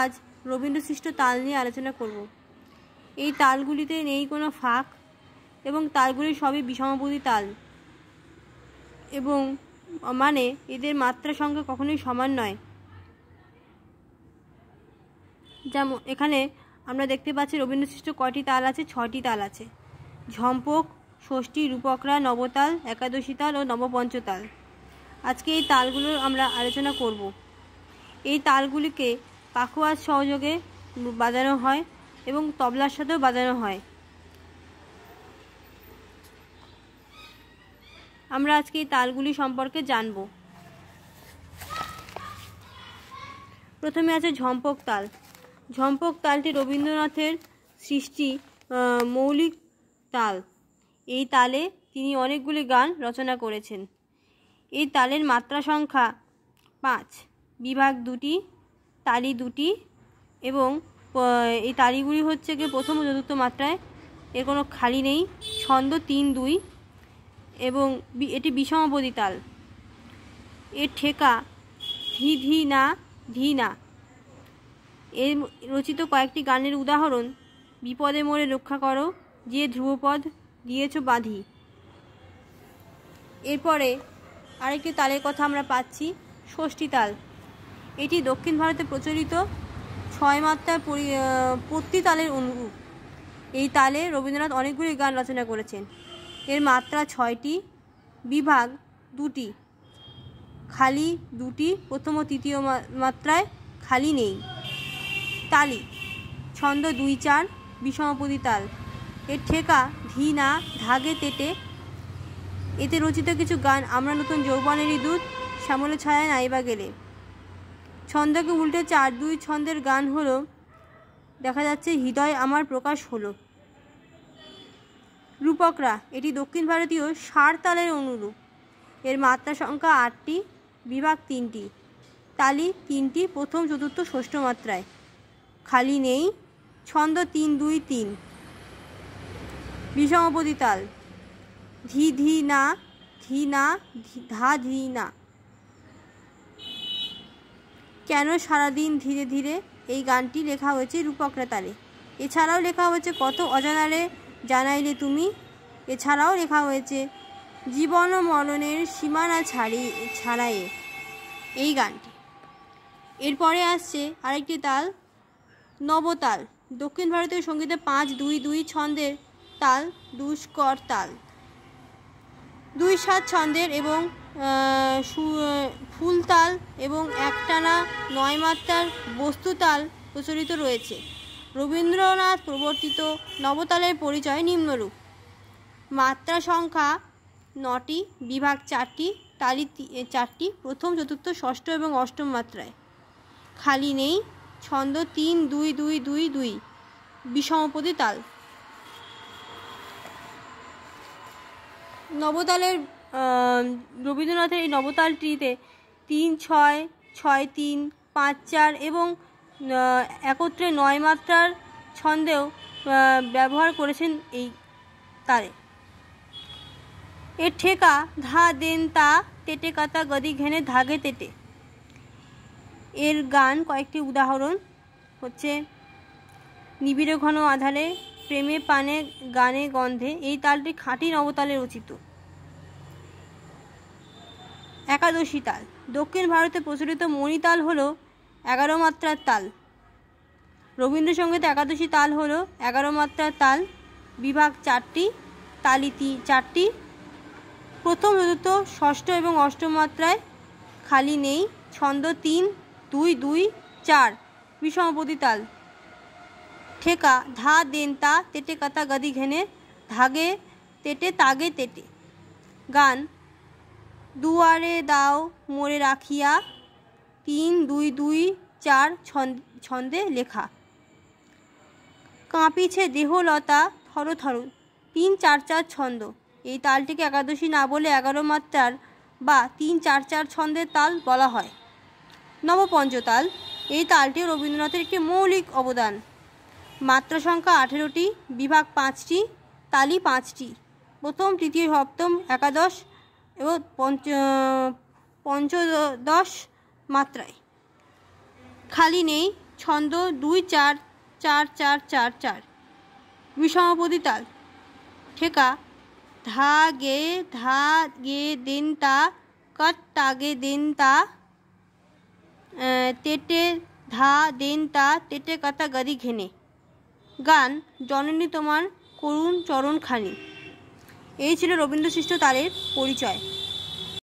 আজ রবীন্দ্রসৃষ্ট তাল নিয়ে আলোচনা করব। এই তালগুলিতে নেই কোনো ফাঁক এবং তালগুলি সবই বিষমপদী তাল এবং মানে এদের মাত্রা সংখ্যা কখনোই সমান নয়। যেমন এখানে আমরা দেখতে পাচ্ছি রবীন্দ্রসৃষ্ট কয়টি তাল আছে? 6টি তাল আছে। ঝম্পক, ষষ্ঠী, রূপকরা, নবতাল, একাদশী তাল ও নবপঞ্চতাল। আজকে এই তালগুলোর আমরা আলোচনা করব। এই তালগুলিকে পাখোয়াজ সহযোগে বাজানো হয় এবং তবলার সাথেও বাজানো হয়। আমরা আজকে এই তালগুলি সম্পর্কে জানব। প্রথমে আছে ঝম্পক তাল। ঝম্পক তালটি রবীন্দ্রনাথের সৃষ্টি মৌলিক তাল। এই তালে তিনি অনেকগুলি গান রচনা করেছেন। এই তালের মাত্রা সংখ্যা 5, বিভাগ 2টি, তালি 2টি এবং এই তালিগুলি হচ্ছে গিয়ে প্রথম ও চতুর্থ মাত্রায়, এর কোনো খালি নেই। ছন্দ 3-2 এবং এটি বিষমপদী তাল। এর ঠেকা ধি ধি না ধি না। এর রচিত কয়েকটি গানের উদাহরণ: বিপদে মোরে রক্ষা করো, যে ধ্রুবপদ দিয়েছ বাঁধি। এরপরে আরেকটি তালের কথা আমরা পাচ্ছি, ষষ্ঠী তাল। এটি দক্ষিণ ভারতে প্রচলিত 6 মাত্রার পত্তি তালের অনুরূপ। এই তালে রবীন্দ্রনাথ অনেকগুলি গান রচনা করেছেন। এর মাত্রা 6টি, বিভাগ 2টি, খালি 2টি, প্রথম ও তৃতীয় মাত্রায় খালি নেই। তালি ছন্দ 2-4, বিষমপদী তাল। এর ঠেকা ধি না ধাগে তেটে। এতে রচিত কিছু গান: আমরা নতুন যৌবনেরই দূত, শ্যামলে ছায়া নাইবা গেলে। ছন্দকে উল্টে 4-2 ছন্দের গান হলো, দেখা যাচ্ছে হৃদয় আমার প্রকাশ হলো। রূপকরা, এটি দক্ষিণ ভারতীয় ষাঁড় তালের অনুরূপ। এর মাত্রা সংখ্যা 8টি, বিভাগ 3টি, তালি 3টি, প্রথম, চতুর্থ, ষষ্ঠ মাত্রায়, খালি নেই। ছন্দ 3-2-3, বিষমপদী তাল। ধি ধি না ধি না ধা ধি না। কেন সারাদিন ধীরে ধীরে, এই গানটি লেখা হয়েছে রূপকরা তালে। এছাড়াও লেখা হয়েছে কত অজানারে জানাইলে তুমি। এছাড়াও লেখা হয়েছে জীবন ও মরণের সীমানা ছাড়াইয়ে, এই গানটি। এরপরে আসছে আরেকটি তাল, নবতাল। দক্ষিণ ভারতীয় সঙ্গীতে 5-2-2 ছন্দের তাল, দুষ্কর তাল। 2-7 ছন্দের এবং ফুল তাল এবং একটানা 9 মাত্রার বস্তু তাল প্রচলিত রয়েছে। রবীন্দ্রনাথ প্রবর্তিত নবতালের পরিচয় নিম্নরূপ: মাত্রা সংখ্যা 9টি, বিভাগ 4টি, তালি 4টি, প্রথম, চতুর্থ, ষষ্ঠ এবং অষ্টম মাত্রায়, খালি নেই। ছন্দ 3-2-2-2-2, বিষমপদী তাল। নবতালের রবীন্দ্রনাথের এই নবতালটিতে 3-6, 6-3, 5-4 এবং একত্রে 9 মাত্রার ছন্দেও ব্যবহার করেছেন এই তালে। এর ঠেকা ধা দেন তা তেটে কাতা গদি ঘেনে ধাগে তেটে। এর গান কয়েকটি উদাহরণ হচ্ছে নিবিড় ঘন আধারে, প্রেমে পানে গানে গন্ধে। এই তালটি খাঁটি নবতালে রচিত। একাদশী তাল। দক্ষিণ ভারতে প্রচলিত মণিতাল হলো 11 মাত্রার তাল। রবীন্দ্রসঙ্গীতে একাদশী তাল হলো 11 মাত্রার তাল, বিভাগ 4টি, তালি 4টি, প্রথম, চতুর্থ, ষষ্ঠ এবং অষ্টম মাত্রায়, খালি নেই। ছন্দ 3-2-2-4, বিষমপদী তাল। ঠেকা ধা দেন তা তেটে কাতা গদি ঘেনে ধাগে তেটে তাগে তেটে। গান দুয়ারে দাও মোরে রাখিয়া, 3-2-2-4 ছন্দে লেখা। কাঁপিছে দেহলতা থর থর, 3-4-4 ছন্দ। এই তালটিকে একাদশী না বলে 11 মাত্রার বা 3-4-4 ছন্দের তাল বলা হয়। নবপঞ্চতাল। এই তালটিও রবীন্দ্রনাথের একটি মৌলিক অবদান। মাত্রা সংখ্যা 18টি, বিভাগ 5টি, তালি 5টি, প্রথম, তৃতীয়, সপ্তম, একাদশ এবং পঞ্চদশ মাত্রায়, খালি নেই। ছন্দ 2-4-4-4-4-4। বিষমপদী তাল। ঠেকা ধা গে দিন তা কট তাগে দিন তা তেটে ধা দিন তা তেটে কাতা গাদি ঘেনে। গান জননী তোমার করুণ চরণখানি। এই ছিল রবীন্দ্রসৃষ্ট তালের পরিচয়।